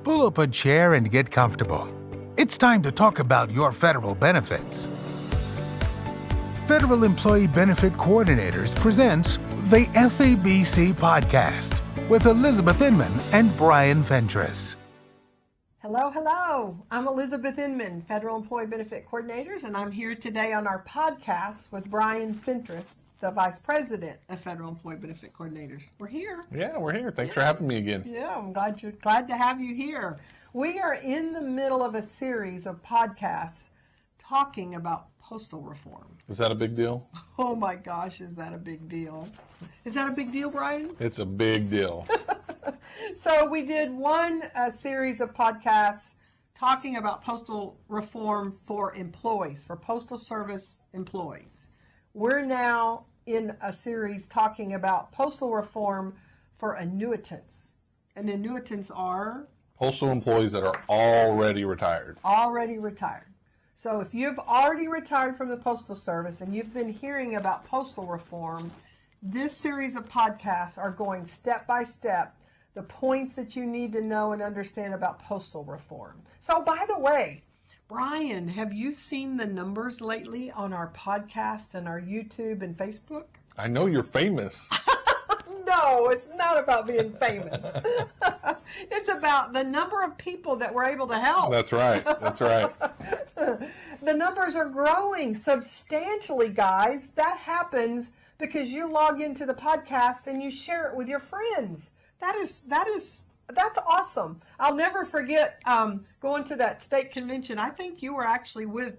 Pull up a chair and get comfortable. It's time to talk about your federal benefits. Federal Employee Benefit Coordinators presents the FEBC Podcast with Elizabeth Inman and Bryan Fentress. Hello. I'm Elizabeth Inman, Federal Employee Benefit Coordinators, and I'm here today on our podcast with Bryan Fentress, the Vice-President of Federal Employee Benefit Coordinators. We're here. Yeah, we're here. Thanks for having me again. Yeah, I'm glad to have you here. We are in the middle of a series of podcasts talking about postal reform. Is that a big deal? Oh my gosh, is that a big deal? Is that a big deal, Bryan? It's a big deal. So we did one series of podcasts talking about postal reform for employees, for postal service employees. We're now in a series talking about postal reform for annuitants. And annuitants are? Postal employees that are already retired. Already retired. So if you've already retired from the Postal Service and you've been hearing about postal reform, this series of podcasts are going step by step, the points that you need to know and understand about postal reform. So by the way, Bryan, have you seen the numbers lately on our podcast and our YouTube and Facebook? I know you're famous. No, it's not about being famous. It's about the number of people that we're able to help. That's right. The numbers are growing substantially, guys. That happens because you log into the podcast and you share it with your friends. That's awesome. I'll never forget going to that state convention. I think you were actually with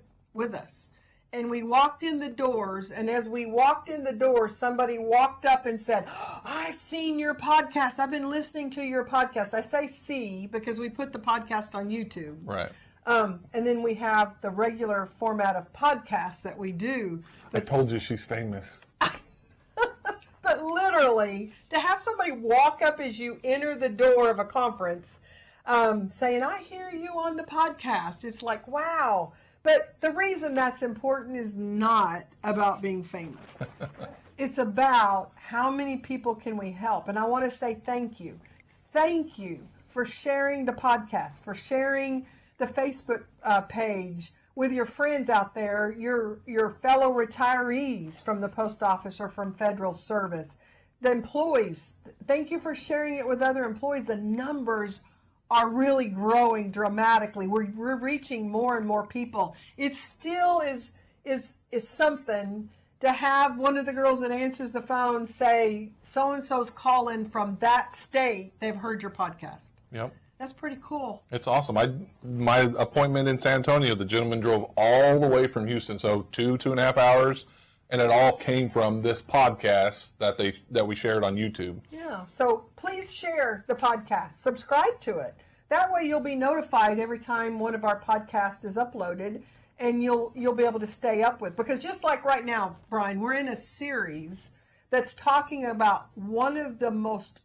us. And we walked in the doors, and as we walked in the doors, somebody walked up and said, I've seen your podcast. I've been listening to your podcast. I say see because we put the podcast on YouTube. Right. And then we have the regular format of podcasts that we do. I told you she's famous. But literally, to have somebody walk up as you enter the door of a conference saying, I hear you on the podcast, it's like, wow. But the reason that's important is not about being famous. It's about how many people can we help. And I want to say thank you. Thank you for sharing the podcast, for sharing the Facebook page with your friends out there, your fellow retirees from the post office or from federal service. The employees, thank you for sharing it with other employees. The numbers are really growing dramatically. We're reaching more and more people. It still is something to have one of the girls that answers the phone say, so-and-so's calling from that state. They've heard your podcast. Yep. That's pretty cool. It's awesome. My appointment in San Antonio, the gentleman drove all the way from Houston, so 2.5 hours, and it all came from this podcast that we shared on YouTube. Yeah, so please share the podcast. Subscribe to it. That way you'll be notified every time one of our podcasts is uploaded, and you'll be able to stay up with. Because just like right now, Bryan, we're in a series that's talking about one of the most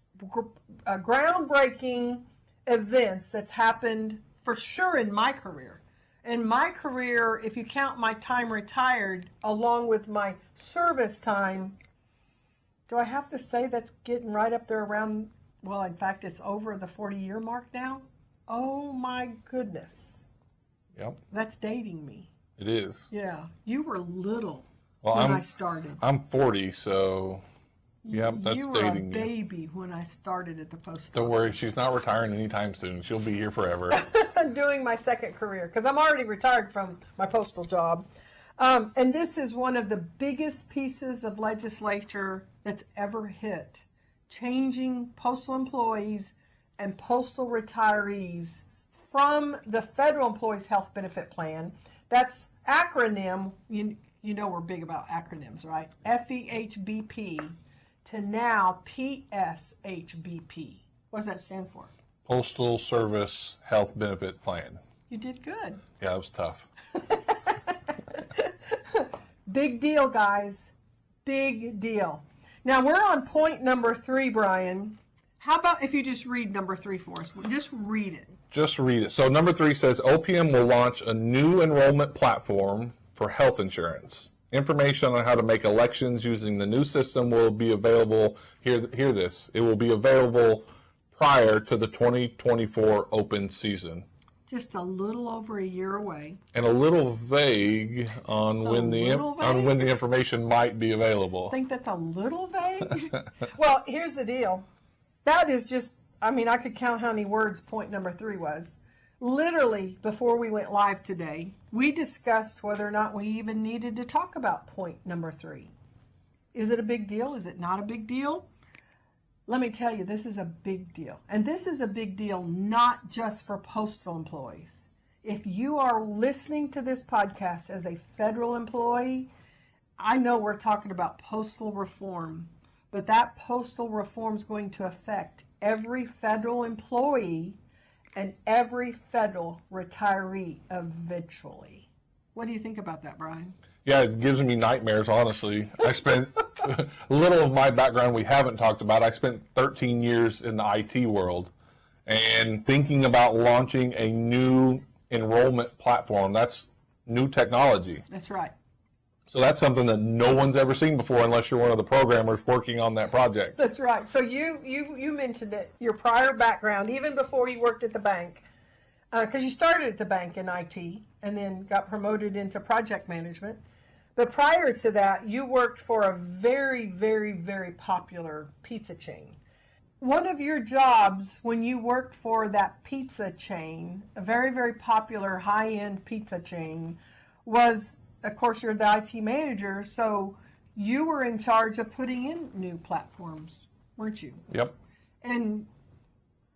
groundbreaking events that's happened for sure in my career. In my career, if you count my time retired along with my service time, do I have to say that's getting right up there around, well, in fact, it's over the 40-year mark now? Oh, my goodness. Yep. That's dating me. It is. Yeah. You were little when I started. I'm 40, so... Yep, that's you were dating a baby when I started at the post office. Don't worry, she's not retiring anytime soon. She'll be here forever. I'm doing my second career because I'm already retired from my postal job. And this is one of the biggest pieces of legislature that's ever hit, changing postal employees and postal retirees from the Federal Employees Health Benefit Plan. That's acronym, you know we're big about acronyms, right? FEHBP. To now PSHBP. What does that stand for? Postal Service Health Benefit Plan. You did good. Yeah, it was tough. Big deal, guys. Big deal. Now we're on point number 3, Bryan. How about if you just read number 3 for us? Just read it. Just read it. So number 3 says OPM will launch a new enrollment platform for health insurance. Information on how to make elections using the new system will be available. Hear this. It will be available prior to the 2024 open season. Just a little over a year away. And a little vague on when the information might be available. I think that's a little vague. Well, here's the deal. That is just, I mean, I could count how many words point number 3 was. Literally, before we went live today, we discussed whether or not we even needed to talk about point number 3. Is it a big deal? Is it not a big deal? Let me tell you, this is a big deal. And this is a big deal not just for postal employees. If you are listening to this podcast as a federal employee, I know we're talking about postal reform, but that postal reform is going to affect every federal employee and every federal retiree eventually. What do you think about that, Bryan? Yeah, it gives me nightmares, honestly. I spent a little of my background we haven't talked about. I spent 13 years in the IT world and thinking about launching a new enrollment platform. That's new technology. That's right. So that's something that no one's ever seen before unless you're one of the programmers working on that project. That's right. So you mentioned it, your prior background, even before you worked at the bank, because you started at the bank in IT and then got promoted into project management. But prior to that, you worked for a very, very, very popular pizza chain. One of your jobs when you worked for that pizza chain, a very, very popular high-end pizza chain, was, of course, you're the IT manager, so you were in charge of putting in new platforms, weren't you? Yep. And,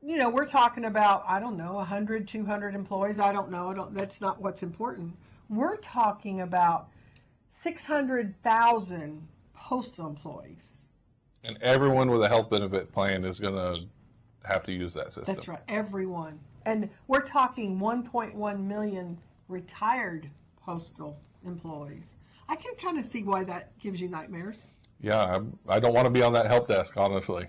you know, we're talking about, I don't know, 100, 200 employees. I don't know. That's not what's important. We're talking about 600,000 postal employees. And everyone with a health benefit plan is going to have to use that system. That's right, everyone. And we're talking 1.1 million retired postal employees. I can kind of see why that gives you nightmares. Yeah, I don't want to be on that help desk, honestly.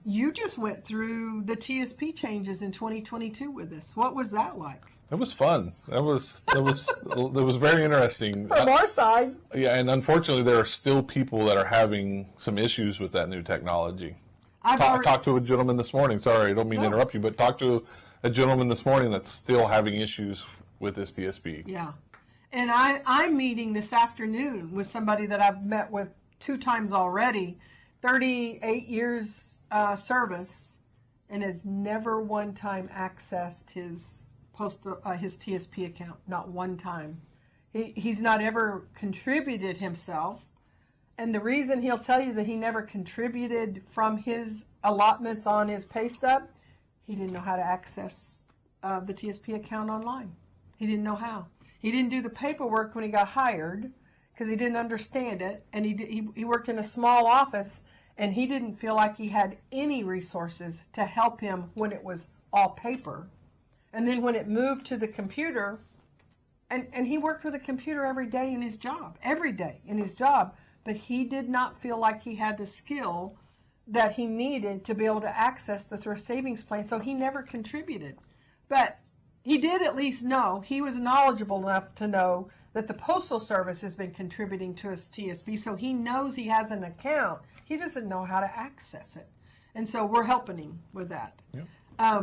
You just went through the TSP changes in 2022 with us. What was that like? It was fun. It was very interesting. From our side. Yeah, and unfortunately, there are still people that are having some issues with that new technology. I talked to a gentleman this morning. Sorry, I don't mean to interrupt you, but talked to a gentleman this morning that's still having issues with this TSP. Yeah, and I'm meeting this afternoon with somebody that I've met with 2 times already, 38 years service, and has never one time accessed his his TSP account, not one time. He's not ever contributed himself, and the reason he'll tell you that he never contributed from his allotments on his pay stub, he didn't know how to access the TSP account online. He didn't know how. He didn't do the paperwork when he got hired because he didn't understand it, and he worked in a small office, and he didn't feel like he had any resources to help him when it was all paper. And then when it moved to the computer, and he worked with a computer every day in his job, but he did not feel like he had the skill that he needed to be able to access the thrift savings plan, so he never contributed. But he did at least know, he was knowledgeable enough to know that the Postal Service has been contributing to his TSP, so he knows he has an account. He doesn't know how to access it. And so we're helping him with that. Yeah.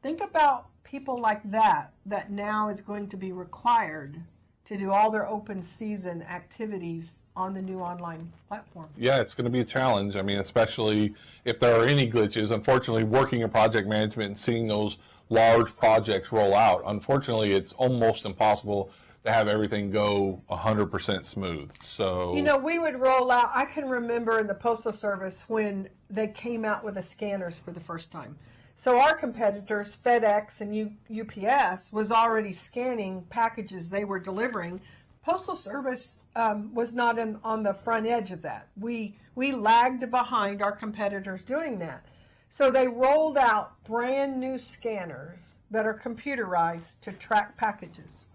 Think about people like that now is going to be required to do all their open season activities on the new online platform. Yeah, it's going to be a challenge. I mean, especially if there are any glitches. Unfortunately, working in project management and seeing those large projects roll out, unfortunately, it's almost impossible to have everything go 100% smooth. So, you know, we would roll out, I can remember in the Postal Service when they came out with the scanners for the first time. So our competitors, FedEx and UPS, was already scanning packages they were delivering. Postal Service was not on the front edge of that. We lagged behind our competitors doing that. So they rolled out brand new scanners that are computerized to track packages.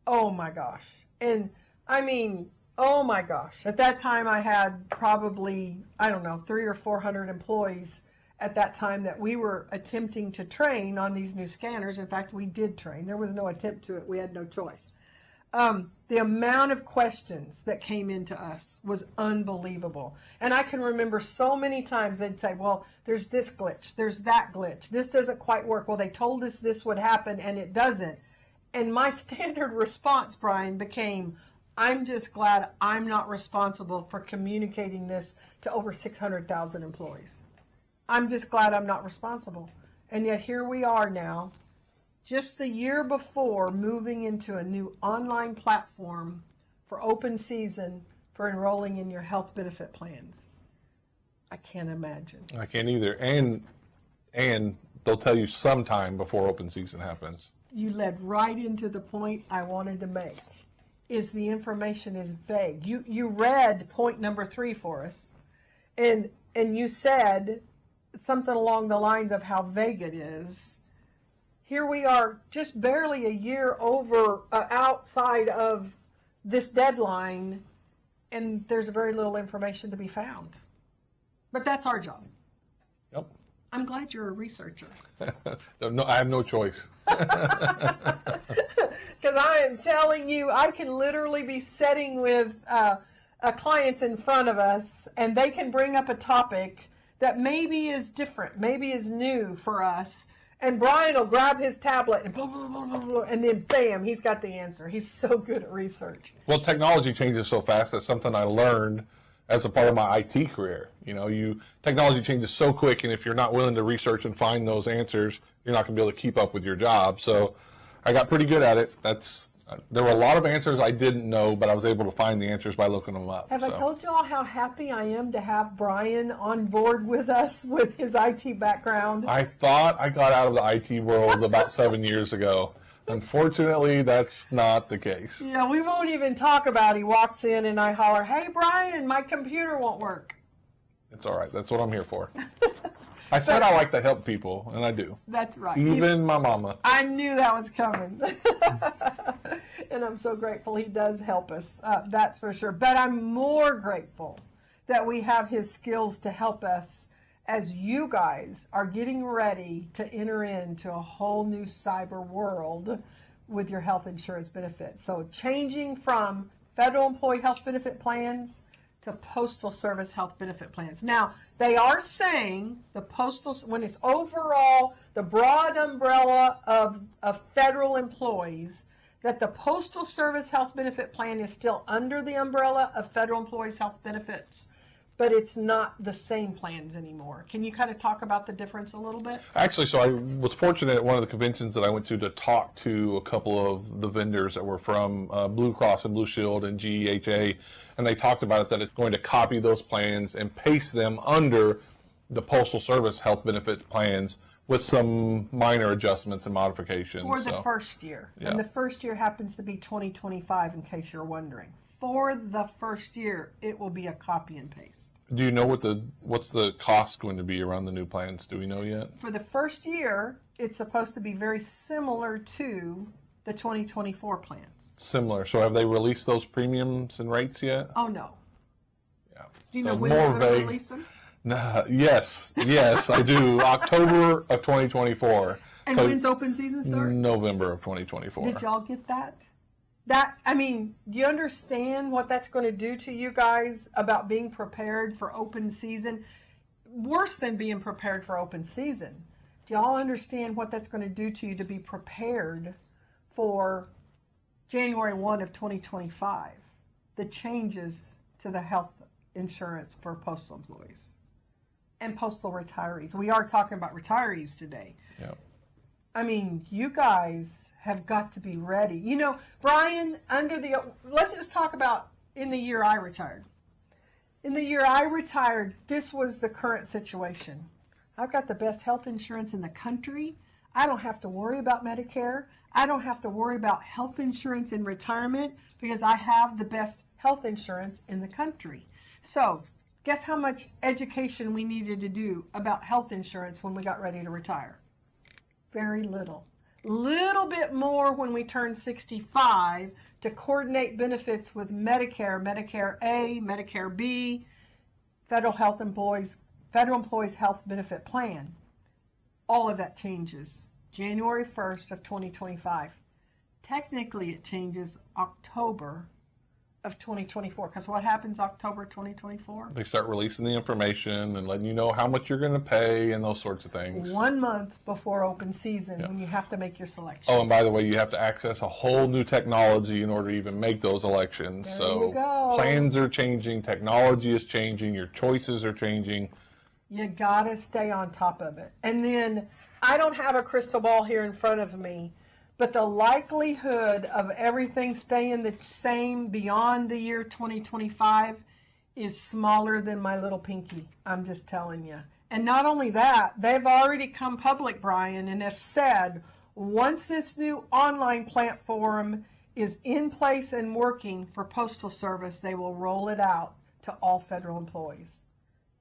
Oh my gosh. And I mean, oh my gosh. At that time I had probably, I don't know, 300 or 400 employees at that time that we were attempting to train on these new scanners. In fact, we did train. There was no attempt to it. We had no choice. The amount of questions that came into us was unbelievable. And I can remember so many times they'd say, well, there's this glitch, there's that glitch, this doesn't quite work. Well, they told us this would happen and it doesn't. And my standard response, Bryan, became, I'm just glad I'm not responsible for communicating this to over 600,000 employees. I'm just glad I'm not responsible. And yet here we are now, just the year before, moving into a new online platform for open season for enrolling in your health benefit plans. I can't imagine. I can't either. And they'll tell you sometime before open season happens. You led right into the point I wanted to make, is the information is vague. You read point number 3 for us, and you said something along the lines of how vague it is. Here we are, just barely a year outside of this deadline, and there's very little information to be found. But that's our job. Yep. I'm glad you're a researcher. No, I have no choice. Because I am telling you, I can literally be sitting with clients in front of us, and they can bring up a topic that maybe is different, maybe is new for us. And Bryan will grab his tablet and blah, blah, blah, blah, blah, and then bam, he's got the answer. He's so good at research. Well, technology changes so fast. That's something I learned as a part of my IT career. You know, technology changes so quick, and if you're not willing to research and find those answers, you're not going to be able to keep up with your job. So I got pretty good at it. There were a lot of answers I didn't know, but I was able to find the answers by looking them up. Have I told you all how happy I am to have Bryan on board with us with his IT background? I thought I got out of the IT world about 7 years ago. Unfortunately, that's not the case. Yeah, we won't even talk about he walks in and I holler, hey, Bryan, my computer won't work. It's all right. That's what I'm here for. I said I like to help people, and I do. That's right. Even my mama. I knew that was coming. And I'm so grateful he does help us, that's for sure. But I'm more grateful that we have his skills to help us as you guys are getting ready to enter into a whole new cyber world with your health insurance benefits. So changing from federal employee health benefit plans to postal service health benefit plans. Now, they are saying the postal, when it's overall the broad umbrella of federal employees, that the Postal Service Health Benefit Plan is still under the umbrella of federal employees' health benefits, but it's not the same plans anymore. Can you kind of talk about the difference a little bit? Actually, so I was fortunate at one of the conventions that I went to talk to a couple of the vendors that were from Blue Cross and Blue Shield and GEHA, and they talked about it, that it's going to copy those plans and paste them under the Postal Service health benefit plans with some minor adjustments and modifications. For the first year. Yeah. And the first year happens to be 2025, in case you're wondering. For the first year, it will be a copy and paste. Do you know what's the cost going to be around the new plans? Do we know yet? For the first year, it's supposed to be very similar to the 2024 plans. Similar. So have they released those premiums and rates yet? Oh, no. Yeah. Do you So know when they're going to release them? Yes, I do. October of 2024. And so when's open season start? November of 2024. Did y'all get that? Do you understand what that's going to do to you guys about being prepared for open season? Worse than being prepared for open season. Do y'all understand what that's going to do to you to be prepared for January 1 of 2025? The changes to the health insurance for postal employees and postal retirees. We are talking about retirees today. Yeah. I mean, you guys have got to be ready. You know, Bryan, let's just talk about in the year I retired. In the year I retired, this was the current situation. I've got the best health insurance in the country. I don't have to worry about Medicare. I don't have to worry about health insurance in retirement because I have the best health insurance in the country. So, guess how much education we needed to do about health insurance when we got ready to retire? Very little. Little bit more when we turned 65 to coordinate benefits with Medicare, Medicare A, Medicare B, Federal Employees Health Benefit Plan. All of that changes January 1st of 2025. Technically, it changes October of 2024, because what happens October 2024? They start releasing the information and letting you know how much you're going to pay and those sorts of things. 1 month before open season, when you have to make your selection. Oh, and by the way, you have to access a whole new technology in order to even make those elections. There So you go. plans are changing, technology is changing, your choices are changing. You gotta stay on top of it. And then, I don't have a crystal ball here in front of me, but the likelihood of everything staying the same beyond the year 2025 is smaller than my little pinky. I'm just telling you. And not only that, they've already come public, Bryan, and have said once this new online platform is in place and working for Postal Service, they will roll it out to all federal employees.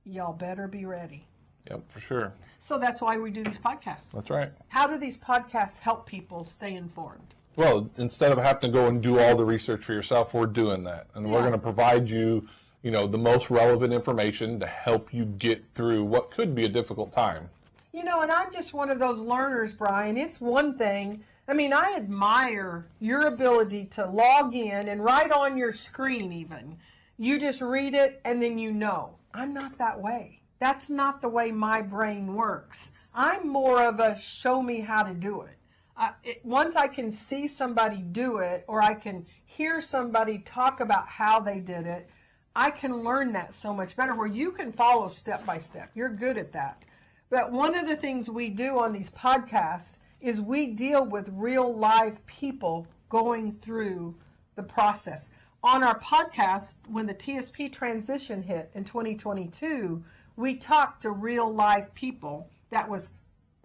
Y'all better be ready. Yep, for sure. So that's why we do these podcasts. That's right. How do these podcasts help people stay informed? Well, instead of having to go and do all the research for yourself, we're doing that. And we're going to provide you, the most relevant information to help you get through what could be a difficult time. And I'm just one of those learners, Bryan. It's one thing. I admire your ability to log in and right on your screen even. You just read it and then I'm not that way. That's not the way my brain works. I'm more of a show me how to do it. Once I can see somebody do it, or I can hear somebody talk about how they did it, I can learn that so much better, where you can follow step by step. You're good at that. But one of the things we do on these podcasts is we deal with real live people going through the process. On our podcast, when the TSP transition hit in 2022, we talked to real live people that was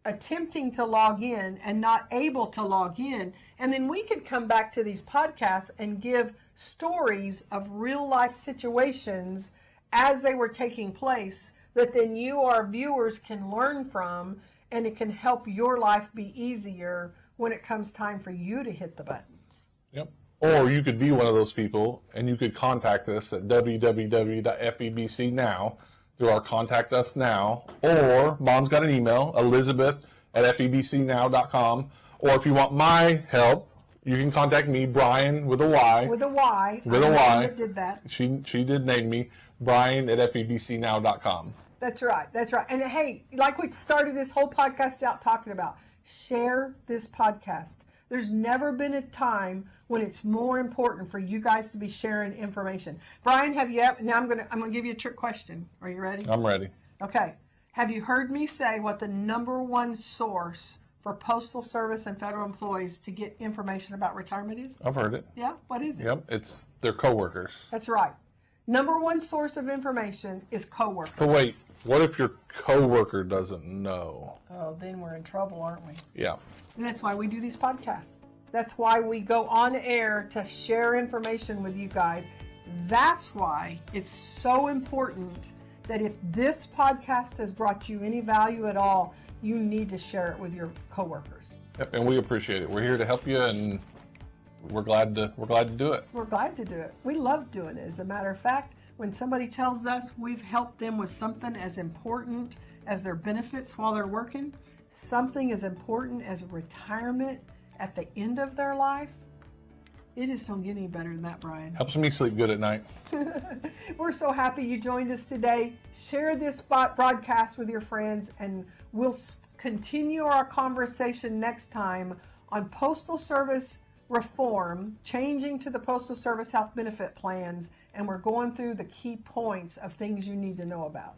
attempting to log in and not able to log in. And then we could come back to these podcasts and give stories of real life situations as they were taking place that then you, our viewers, can learn from, and it can help your life be easier when it comes time for you to hit the buttons. Yep. Or you could be one of those people and you could contact us at www.febc now through our Contact Us Now, or Mom's got an email, elizabeth@febcnow.com, or if you want my help, you can contact me, Bryan, with a Y. With a Y. With a Y. Did that. She did name me, Bryan@febcnow.com. That's right. That's right. And hey, like we started this whole podcast out talking about, share this podcast. There's never been a time when it's more important for you guys to be sharing information. Bryan, now I'm gonna give you a trick question. Are you ready? I'm ready. Okay. Have you heard me say what the number one source for Postal Service and federal employees to get information about retirement is? I've heard it. Yeah? What is it? Yep, it's their coworkers. That's right. Number one source of information is coworkers. But wait, what if your coworker doesn't know? Oh, then we're in trouble, aren't we? Yeah. And that's why we do these podcasts. That's why we go on air to share information with you guys. That's why it's so important that if this podcast has brought you any value at all, you need to share it with your coworkers. Yep, and we appreciate it. We're here to help you, and we're glad to do it. We're glad to do it. We love doing it. As a matter of fact, when somebody tells us we've helped them with something as important as their benefits while they're working, something as important as retirement at the end of their life, it just don't get any better than that, Bryan. Helps me sleep good at night. We're so happy you joined us today. Share this broadcast with your friends, and we'll continue our conversation next time on Postal Service reform, changing to the Postal Service Health Benefit Plans, and we're going through the key points of things you need to know about.